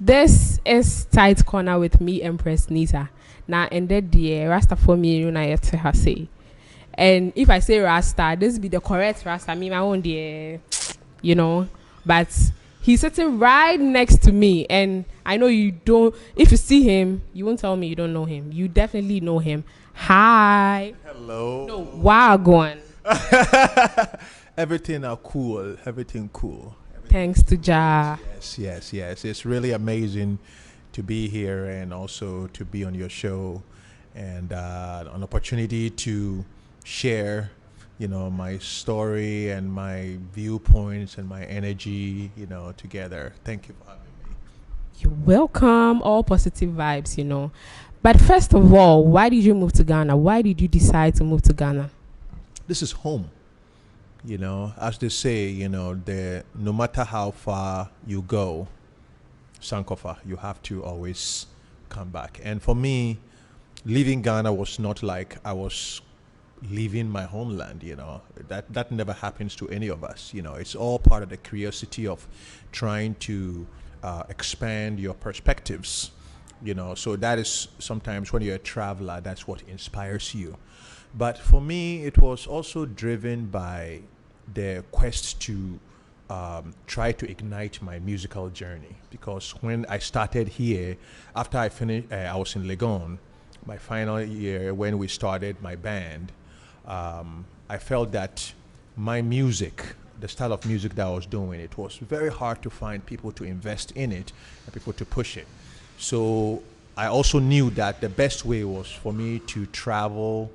This is Tight Corner with me, Empress Nita. Now, and that the Rasta for me, you know, to her say. And if I say Rasta, this be the correct Rasta. I mean, my own dear, you know. But he's sitting right next to me, and I know you don't. If you see him, you won't tell me you don't know him. You definitely know him. Hi. Hello. No, wow, go on. Everything are cool. Everything cool. Thanks to Ja. Yes. It's really amazing to be here and also to be on your show and an opportunity to share, my story and my viewpoints and my energy, together. Thank you for having me. You're welcome. All positive vibes, you know. But first of all, why did you move to Ghana? Why did you decide to move to Ghana? This is home. As they say, no matter how far you go, Sankofa, you have to always come back. And for me, leaving Ghana was not like I was leaving my homeland, That never happens to any of us, It's all part of the curiosity of trying to expand your perspectives, So that is sometimes when you're a traveler, that's what inspires you. But for me, it was also driven by the quest to try to ignite my musical journey. Because when I started here, after I finished, I was in Legon, my final year when we started my band, I felt that my music, the style of music that I was doing, it was very hard to find people to invest in it and people to push it. So I also knew that the best way was for me to travel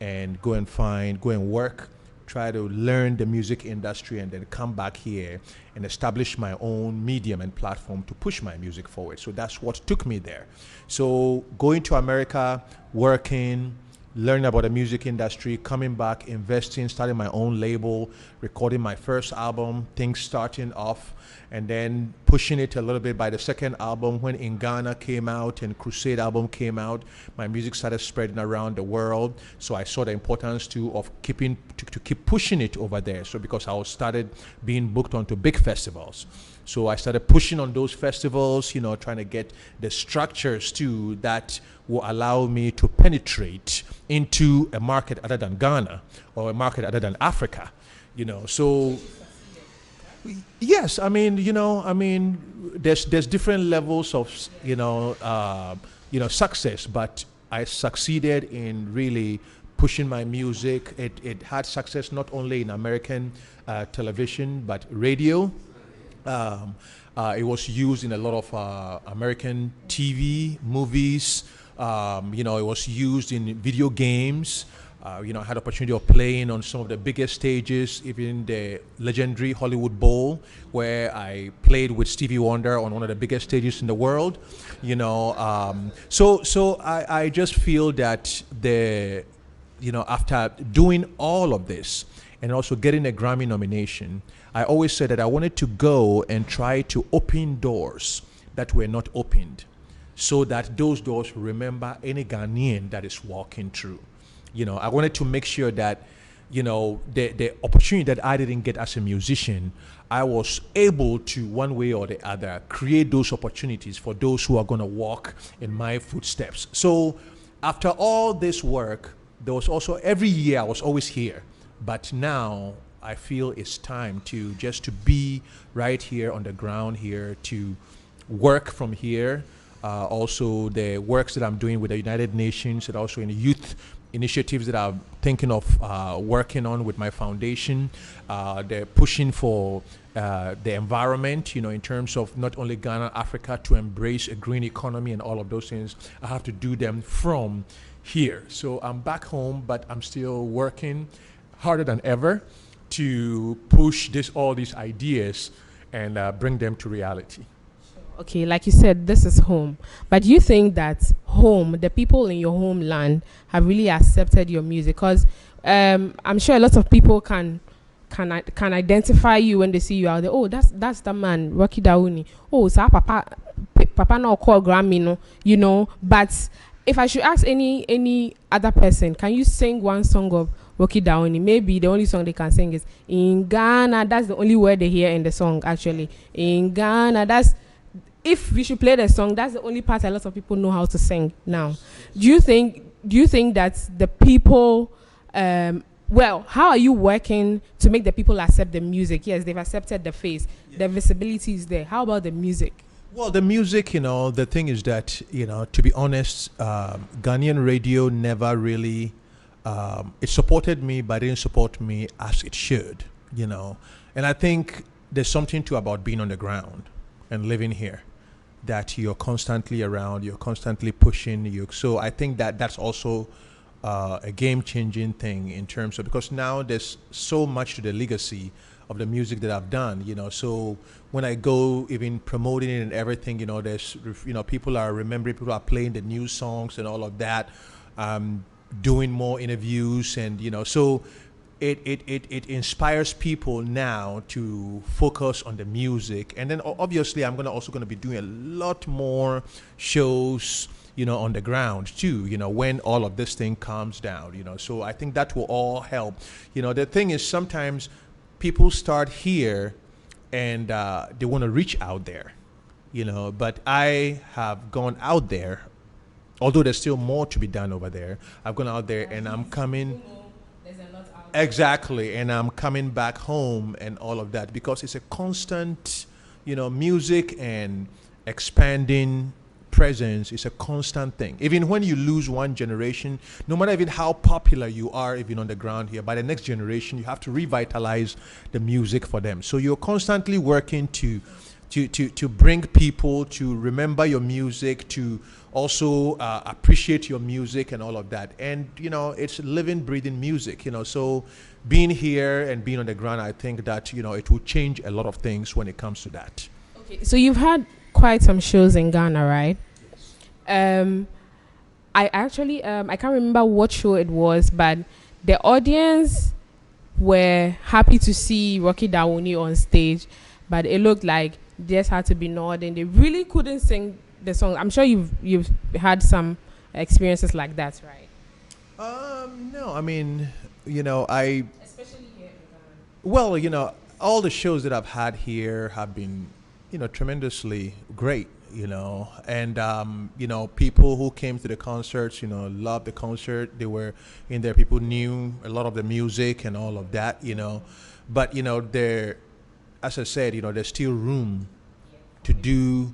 and go and work, try to learn the music industry, and then come back here and establish my own medium and platform to push my music forward. So that's what took me there. So going to America, working, learning about the music industry, coming back, investing, starting my own label, recording my first album, things starting off, and then pushing it a little bit by the second album. When In Ghana came out and Crusade album came out, my music started spreading around the world. So I saw the importance too of to keep pushing it over there. So because I started being booked onto big festivals. So I started pushing on those festivals, trying to get the structures too that will allow me to penetrate into a market other than Ghana or a market other than Africa, So yes, there's different levels of, success, but I succeeded in really pushing my music. It had success not only in American television, but radio. It was used in a lot of American TV, movies. It was used in video games. I had the opportunity of playing on some of the biggest stages, even the legendary Hollywood Bowl, where I played with Stevie Wonder on one of the biggest stages in the world. So I just feel that after doing all of this and also getting a Grammy nomination, I always said that I wanted to go and try to open doors that were not opened, so that those doors remember any Ghanaian that is walking through. I wanted to make sure that, the opportunity that I didn't get as a musician, I was able to, one way or the other, create those opportunities for those who are going to walk in my footsteps. So after all this work, there was also, every year I was always here. But now I feel it's time to be right here on the ground here, to work from here. Also the works that I'm doing with the United Nations and also in the youth initiatives that I'm thinking of working on with my foundation. They're pushing for the environment, in terms of not only Ghana, Africa, to embrace a green economy and all of those things. I have to do them from here. So I'm back home, but I'm still working harder than ever to push all these ideas and bring them to reality. Okay, like you said, this is home. But do you think that home, the people in your homeland, have really accepted your music? Because I'm sure a lot of people can identify you when they see you out there. Oh, that's the man, Rocky Dawuni. Oh, so papa no call Grammy, no, But if I should ask any other person, can you sing one song of Rocky Dawuni? Maybe the only song they can sing is In Ghana. That's the only word they hear in the song, actually. In Ghana, that's if we should play the song, that's the only part a lot of people know how to sing now. Do you think that the people, well, how are you working to make the people accept the music? Yes, they've accepted the face, the visibility is there. How about the music? Well, the music, the thing is that, to be honest, Ghanaian radio never really, it supported me, but didn't support me as it should, And I think there's something to about being on the ground and living here, that you're constantly around, you're constantly pushing you. So I think that that's also a game-changing thing in terms of, because now there's so much to the legacy of the music that I've done, So when I go even promoting it and everything, there's, people are remembering, people are playing the new songs and all of that, doing more interviews, and so it inspires people now to focus on the music. And then obviously I'm also going to be doing a lot more shows, on the ground too, when all of this thing calms down, So I think that will all help. The thing is, sometimes people start here and they want to reach out there, but I have gone out there, although there's still more to be done over there. I've gone out there and I'm coming. There's a lot out there. Exactly, and I'm coming back home and all of that, because it's a constant, music and expanding presence is a constant thing. Even when you lose one generation, no matter even how popular you are, even on the ground here, by the next generation, you have to revitalize the music for them. So you're constantly working to bring people to remember your music, to also appreciate your music and all of that. And, it's living, breathing music, So being here and being on the ground, I think that, it will change a lot of things when it comes to that. Okay, so you've had quite some shows in Ghana, right? I actually, I can't remember what show it was, but the audience were happy to see Rocky Dawuni on stage, but it looked like they just had to be nodding. They really couldn't sing the song. I'm sure you've had some experiences like that, right? No, I mean, I Especially here in Ghana. well, all the shows that I've had here have been, tremendously great, and people who came to the concerts, loved the concert. They were in there. People knew a lot of the music and all of that, but there, as I said, there's still room to do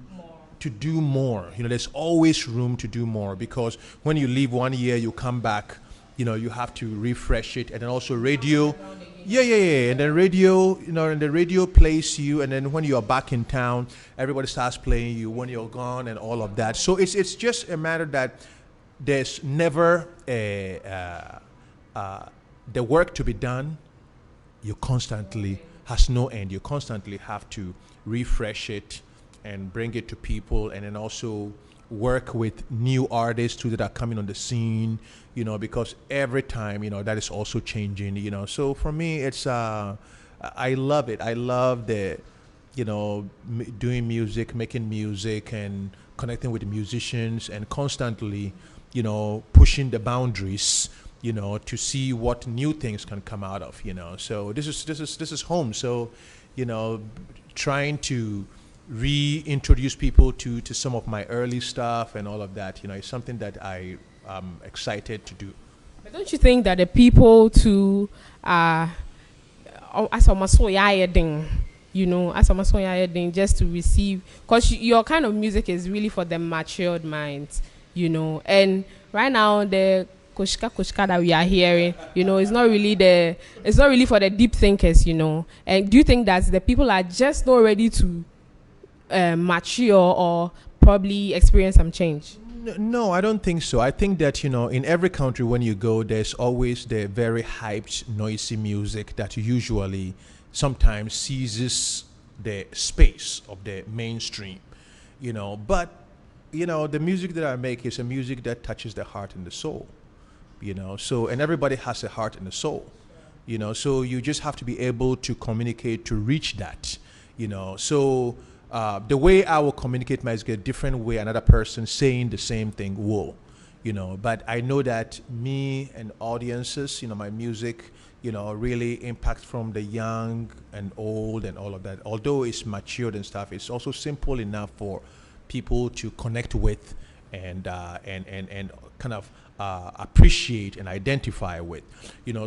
more. There's always room to do more, because when you leave one year, you come back, you have to refresh it. And then also radio. Yeah. And then radio, and the radio plays you. And then when you are back in town, everybody starts playing you when you're gone and all of that. So it's just a matter that there's never the work to be done. You constantly has no end. You constantly have to refresh it and bring it to people, and then also work with new artists too that are coming on the scene, because every time, that is also changing, So for me, it's I love it. I love the, doing music, making music, and connecting with the musicians, and constantly, pushing the boundaries, to see what new things can come out of, So this is home. So, trying to reintroduce people to some of my early stuff and all of that, is something that I am excited to do. But don't you think that the people too are, as almost so just to receive, because your kind of music is really for the matured minds, and right now the kushka that we are hearing, it's not really for the deep thinkers, And do you think that the people are just not ready to mature or probably experience some change? No, I don't think so. I think that, in every country when you go, there's always the very hyped, noisy music that usually sometimes seizes the space of the mainstream, But, the music that I make is a music that touches the heart and the soul, So, and everybody has a heart and a soul, So you just have to be able to communicate to reach that, So the way I will communicate might get a different way another person saying the same thing will, But I know that me and audiences, my music, really impact from the young and old and all of that. Although it's matured and stuff, it's also simple enough for people to connect with and kind of appreciate and identify with.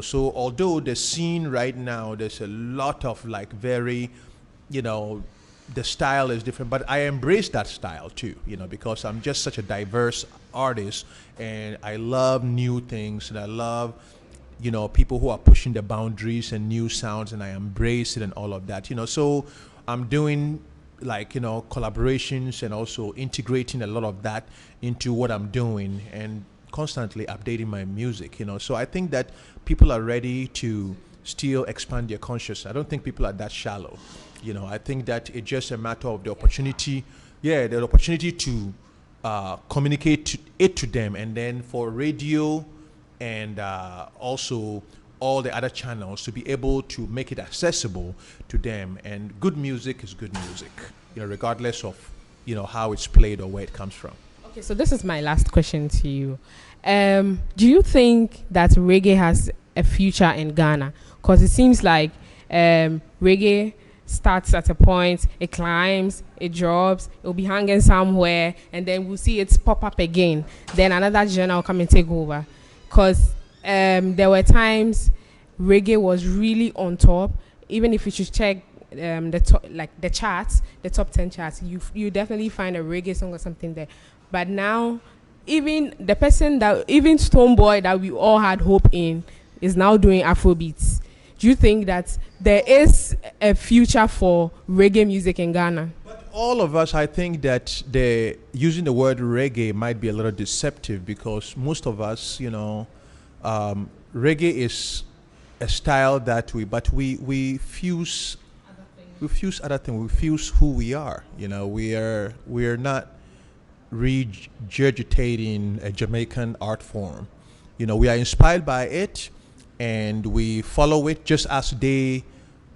So although the scene right now, there's a lot of like very, you know, the style is different, but I embrace that style too, because I'm just such a diverse artist and I love new things and I love, people who are pushing the boundaries and new sounds, and I embrace it and all of that, So I'm doing like, collaborations and also integrating a lot of that into what I'm doing and constantly updating my music, So I think that people are ready to still expand their consciousness. I don't think people are that shallow. I think that it's just a matter of the opportunity, the opportunity to communicate it to them, and then for radio and also all the other channels to be able to make it accessible to them. And good music is good music, regardless of, how it's played or where it comes from. Okay, so this is my last question to you. Do you think that reggae has a future in Ghana? Because it seems like reggae starts at a point, it climbs, it drops, it'll be hanging somewhere, and then we'll see it pop up again. Then another genre will come and take over. Because there were times reggae was really on top. Even if you should check the charts, the top 10 charts, you definitely find a reggae song or something there. But now, even Stonebwoy that we all had hope in is now doing Afrobeats. Do you think that there is a future for reggae music in Ghana? But all of us, I think that using the word reggae might be a little deceptive, because most of us, reggae is a style that we fuse other things. We fuse who we are. We are not regurgitating a Jamaican art form. We are inspired by it, and we follow it just as they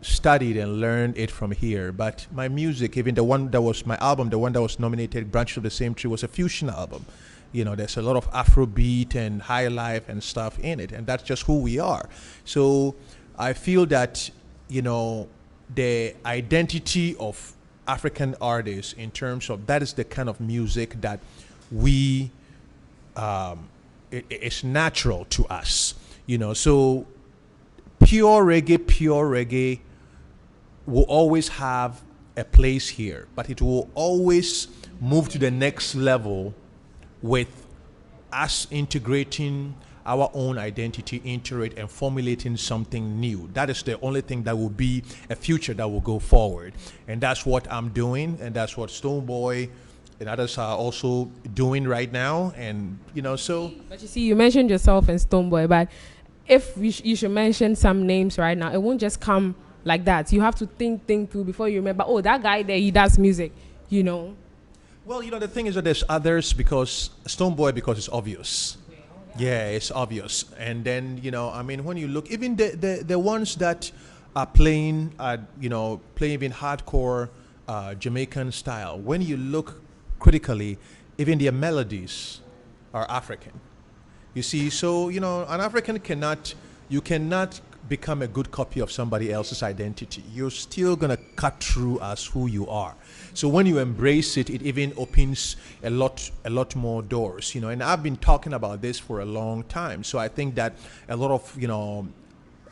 studied and learned it from here. But my music, even the one that was my album, the one that was nominated Branches of the Same Tree, was a fusion album. There's a lot of Afrobeat and high life and stuff in it, and that's just who we are. So I feel that, the identity of African artists in terms of that is the kind of music that it's natural to us. So pure reggae will always have a place here, but it will always move to the next level with us integrating our own identity into it and formulating something new. That is the only thing that will be a future that will go forward. And that's what I'm doing, and that's what Stonebwoy and others are also doing right now. And, so... But you see, you mentioned yourself and Stonebwoy, but if you should mention some names right now, it won't just come like that. You have to think through before you remember, oh, that guy there, he does music, Well, the thing is that there's others, because Stonebwoy, because it's obvious. Yeah, it's obvious. And then, when you look, even the ones that are playing even hardcore Jamaican style, when you look critically, even their melodies are African. You see, so, an African you cannot become a good copy of somebody else's identity. You're still going to cut through as who you are. So when you embrace it, it even opens a lot more doors, and I've been talking about this for a long time. So I think that a lot of,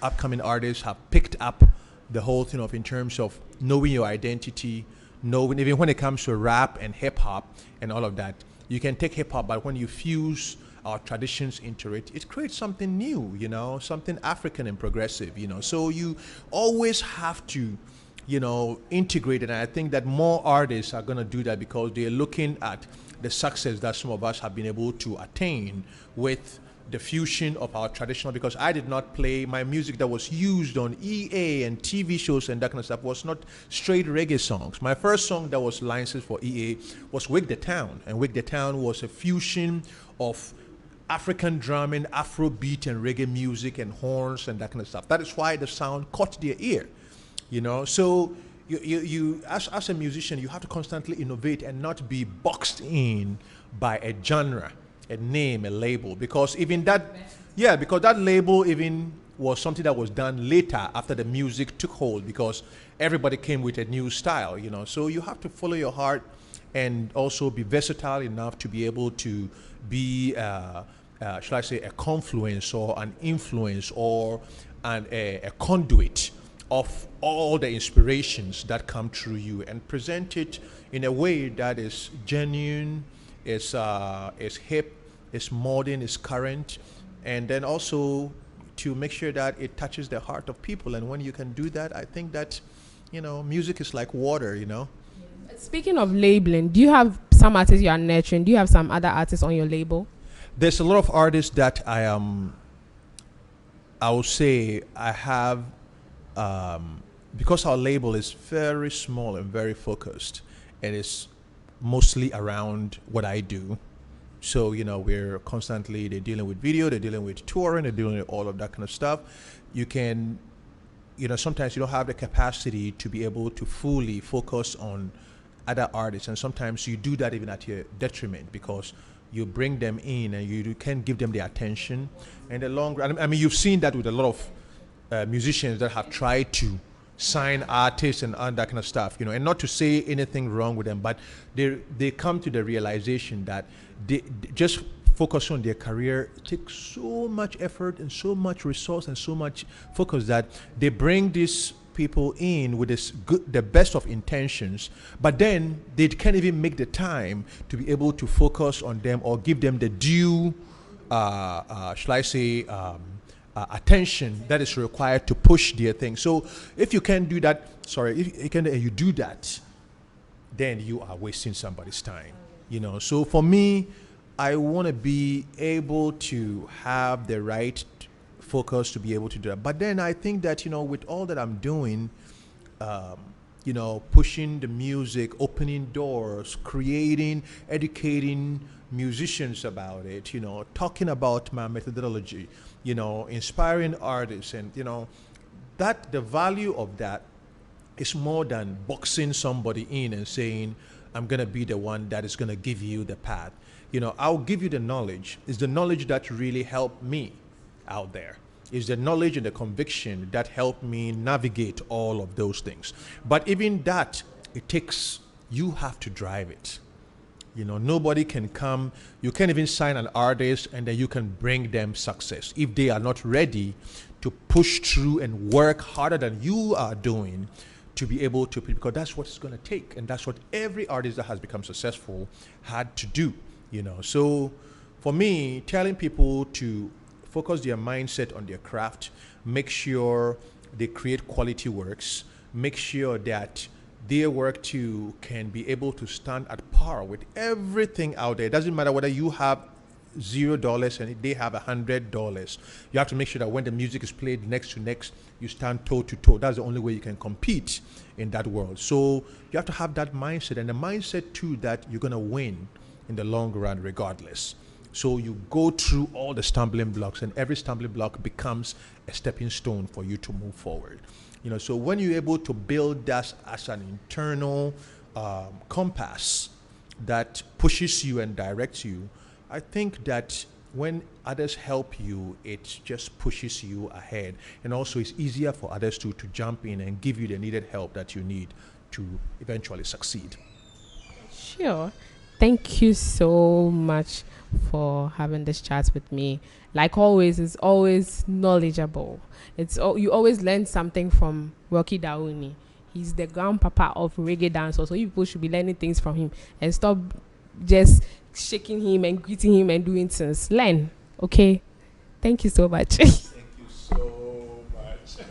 upcoming artists have picked up the whole thing in terms of knowing your identity, knowing even when it comes to rap and hip hop and all of that. You can take hip hop, but when you fuse our traditions into it, it creates something new, something African and progressive, So you always have to, integrate it. And I think that more artists are going to do that, because they're looking at the success that some of us have been able to attain with the fusion of our traditional, because I did not play my music that was used on EA and TV shows and that kind of stuff was not straight reggae songs. My first song that was licensed for EA was Wake the Town, and Wake the Town was a fusion of African drumming, Afrobeat and reggae music and horns and that kind of stuff. That is why the sound caught their ear, So you as a musician, you have to constantly innovate and not be boxed in by a genre, a name, a label, because even that, because that label even was something that was done later after the music took hold because everybody came with a new style, you know. So you have to follow your heart and also be versatile enough to be able to be, shall I say, a confluence or an influence or a conduit of all the inspirations that come through you and present it in a way that is genuine, is hip, is modern, is current, and then also to make sure that it touches the heart of people. And when you can do that, I think that, you know, music is like water, you know. Speaking of labeling, do you have some artists you are nurturing? Do you have some other artists on your label? There's a lot of artists that I will say I have, because our label is very small and very focused, and it's mostly around what I do. So, you know, they're dealing with video, they're dealing with touring, they're dealing with all of that kind of stuff. You can, you know, sometimes you don't have the capacity to be able to fully focus on other artists. And sometimes you do that even at your detriment because you bring them in and you can't give them the attention. And the long run, I mean, you've seen that with a lot of musicians that have tried to sign artists and all that kind of stuff, you know, and not to say anything wrong with them, but they come to the realization that they just focus on their career takes so much effort and so much resource and so much focus that they bring these people in with the best of intentions, but then they can't even make the time to be able to focus on them or give them the due, shall I say, attention that is required to push their thing. So if you can do that, if you can, you do that, then you are wasting somebody's time, you know. So for me, I want to be able to have the right focus to be able to do that. But then I think that, you know, with all that I'm doing, you know, pushing the music, opening doors, creating, educating musicians about it, you know, talking about my methodology, you know, inspiring artists, and, you know, that the value of that is more than boxing somebody in and saying, I'm going to be the one that is going to give you the path. You know, I'll give you the knowledge. It's the knowledge that really helped me out there. It's the knowledge and the conviction that helped me navigate all of those things. But even that, you have to drive it. You know, nobody can come, you can't even sign an artist and then you can bring them success if they are not ready to push through and work harder than you are doing to be able to, because that's what it's going to take. And that's what every artist that has become successful had to do, you know. So for me, telling people to focus their mindset on their craft, make sure they create quality works, make sure that their work too can be able to stand at par with everything out there. It doesn't matter whether you have $0 and they have $100. You have to make sure that when the music is played next to next, you stand toe to toe. That's the only way you can compete in that world. So you have to have that mindset, and the mindset too that you're going to win in the long run regardless. So you go through all the stumbling blocks, and every stumbling block becomes a stepping stone for you to move forward. You know, so when you're able to build that as an internal compass that pushes you and directs you, I think that when others help you, it just pushes you ahead. And also it's easier for others to jump in and give you the needed help that you need to eventually succeed. Sure. Thank you so much for having this chat with me. Like always, it's always knowledgeable. You always learn something from Rocky Dawuni. He's the grandpapa of reggae dancers, so you people should be learning things from him and stop just shaking him and greeting him and doing things. Learn, okay? Thank you so much.